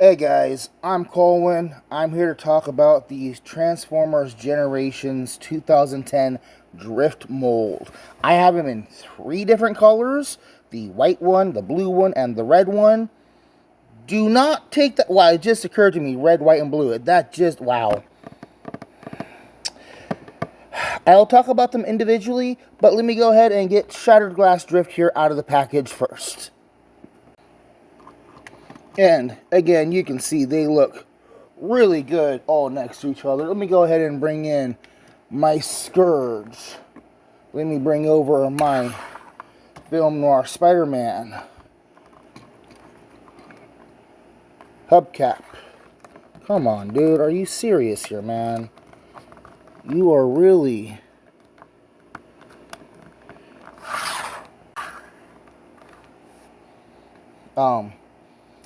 Hey guys, I'm Colwen. I'm here to talk about the Transformers Generations 2010 Drift Mold. I have them in three different colors: the white one, the blue one, and the red one. Do not take that. Wow, it just occurred to me: red, white, and blue. That just, wow. I'll talk about them individually, but let me go ahead and get Shattered Glass Drift here out of the package first. And again, you can see they look really good all next to each other. Let me go ahead and bring in my Scourge. Let me bring over my Film Noir Spider-Man hubcap. Come on, dude. Are you serious here, man? You are really...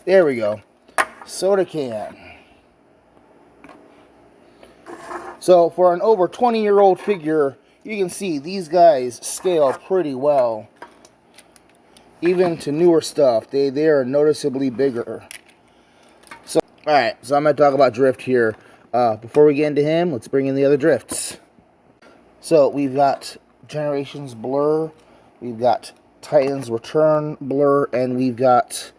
There we go. Soda can. So, for an over 20-year-old figure, you can see these guys scale pretty well. Even to newer stuff, they are noticeably bigger. So, alright, so I'm going to talk about Drift here. Before we get into him, let's bring in the other Drifts. So, we've got Generations Blur, we've got Titans Return Blur, and we've got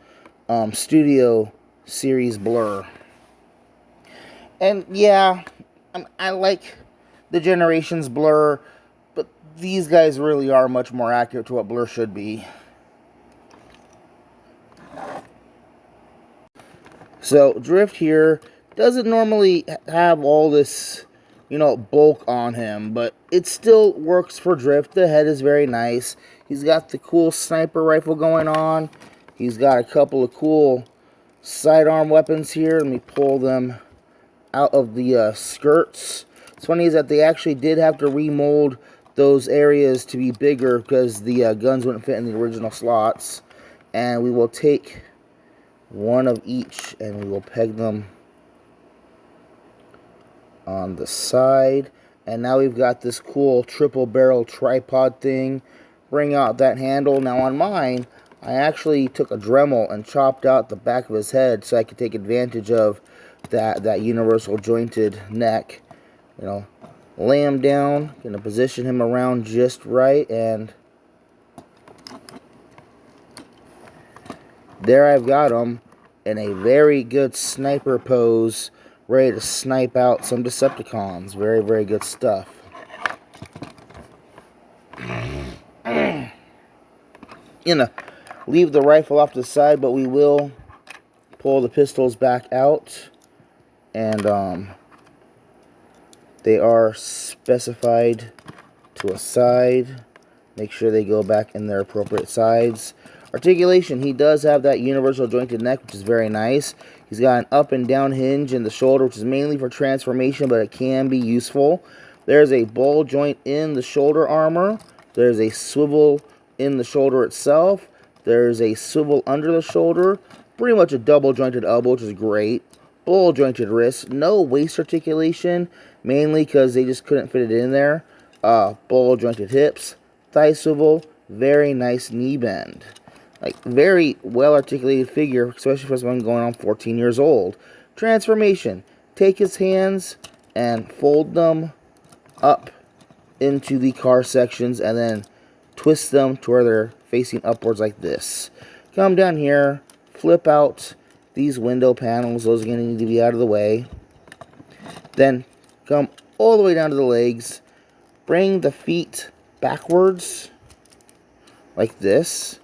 Studio Series Blur. And yeah, I like the Generations Blur, but these guys really are much more accurate to what Blur should be. So, Drift here doesn't normally have all this, bulk on him, but it still works for Drift. The head is very nice. He's got the cool sniper rifle going on. He's got a couple of cool sidearm weapons here. Let me pull them out of the skirts. What's funny is that they actually did have to remold those areas to be bigger because the guns wouldn't fit in the original slots. And we will take one of each and we will peg them on the side. And now we've got this cool triple barrel tripod thing. Bring out that handle. Now on mine, I actually took a Dremel and chopped out the back of his head so I could take advantage of that universal jointed neck. Lay him down, gonna position him around just right, and there I've got him in a very good sniper pose, ready to snipe out some Decepticons. Very, very good stuff. Leave the rifle off to the side, but we will pull the pistols back out, and they are specified to a side. Make sure they go back in their appropriate sides. Articulation, he does have that universal jointed neck, which is very nice. He's got an up and down hinge in the shoulder, which is mainly for transformation, but it can be useful. There's a ball joint in the shoulder armor. There's a swivel in the shoulder itself. There's a swivel under the shoulder. Pretty much a double jointed elbow, which is great. Ball jointed wrist. No waist articulation, mainly because they just couldn't fit it in there. Ball jointed hips. Thigh swivel. Very nice knee bend. Like, very well articulated figure, especially for someone going on 14 years old. Transformation. Take his hands and fold them up into the car sections and then twist them to where they're facing upwards like this. Come down here, flip out these window panels. Those are going to need to be out of the way. Then come all the way down to the legs. Bring the feet backwards like this.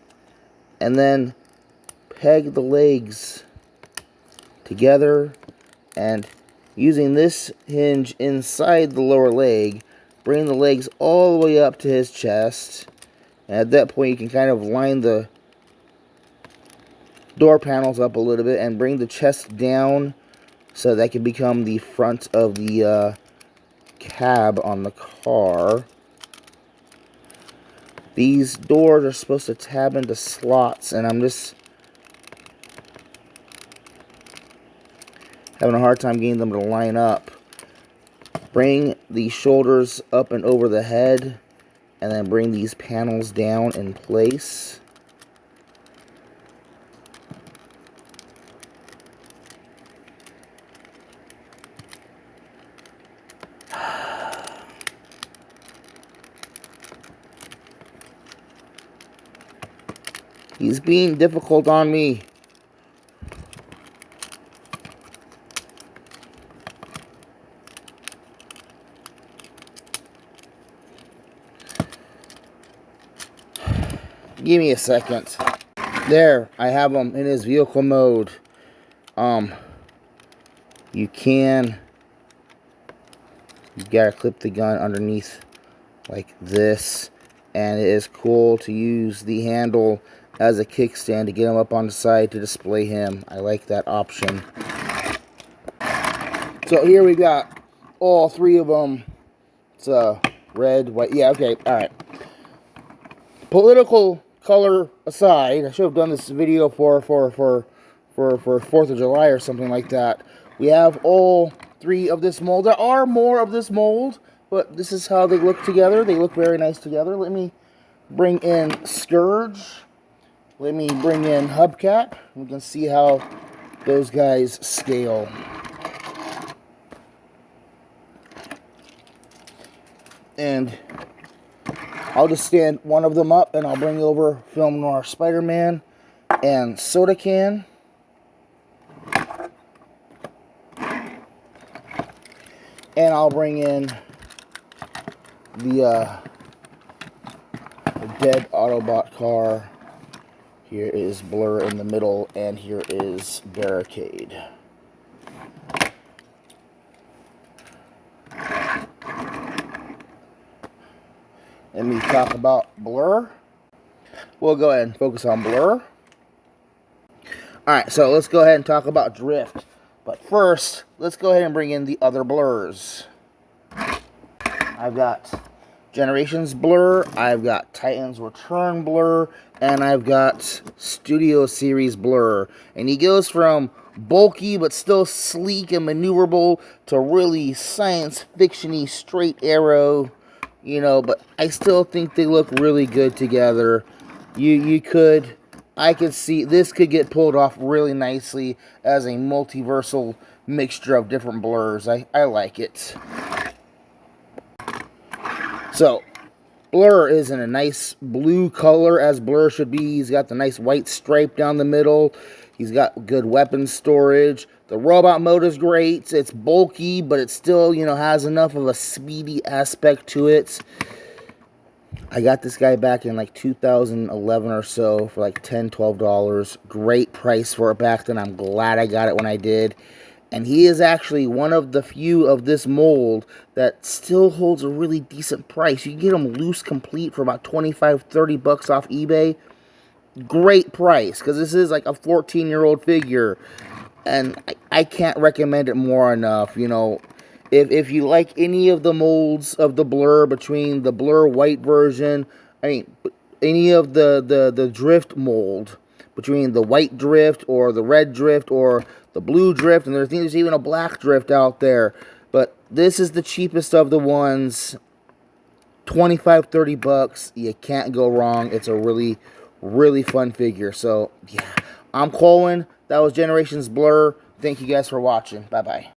And then peg the legs together. And using this hinge inside the lower leg, bring the legs all the way up to his chest. And at that point, you can kind of line the door panels up a little bit and bring the chest down so that can become the front of the cab on the car. These doors are supposed to tab into slots, and I'm just having a hard time getting them to line up. Bring the shoulders up and over the head, and then bring these panels down in place. He's being difficult on me. Give me a second. There, I have him in his vehicle mode. You gotta clip the gun underneath like this, and it is cool to use the handle as a kickstand to get him up on the side to display him. I like that option. So here we got all three of them. It's red, white. Yeah, okay, all right. Political color aside, I should have done this video for 4th of July or something like that. We have all three of this mold. There are more of this mold, but this is how they look together. They look very nice together. Let me bring in Scourge. Let me bring in Hubcap. We can see how those guys scale. And I'll just stand one of them up, and I'll bring over Film Noir Spider-Man and Soda Can. And I'll bring in the dead Autobot car. Here is Blur in the middle, and here is Barricade. Let me talk about Blur. We'll go ahead and focus on Blur. Alright, so let's go ahead and talk about Drift. But first, let's go ahead and bring in the other Blurs. I've got Generations Blur, I've got Titans Return Blur, and I've got Studio Series Blur. And he goes from bulky but still sleek and maneuverable to really science fiction-y straight arrow. You know, but I still think they look really good together. I could see this could get pulled off really nicely as a multiversal mixture of different blurs. I like it. So, Blur is in a nice blue color, as Blur should be. He's got the nice white stripe down the middle. He's got good weapon storage. The robot mode is great. It's bulky, but it still, you know, has enough of a speedy aspect to it. I got this guy back in like 2011 or so for like $10, $12. Great price for it back then. I'm glad I got it when I did. And he is actually one of the few of this mold that still holds a really decent price. You can get him loose complete for about 25, 30 bucks off eBay. Great price, because this is like a 14-year-old figure. And I can't recommend it more enough. You know, if you like any of the molds of the Blur, between the Blur white version, any of the Drift mold, between the white Drift or the red Drift or the blue Drift, and there's even a black Drift out there. But this is the cheapest of the ones. 25, 30 bucks. You can't go wrong. It's a really, really fun figure. So, yeah. I'm Colwen. That was Generations Blur. Thank you guys for watching. Bye-bye.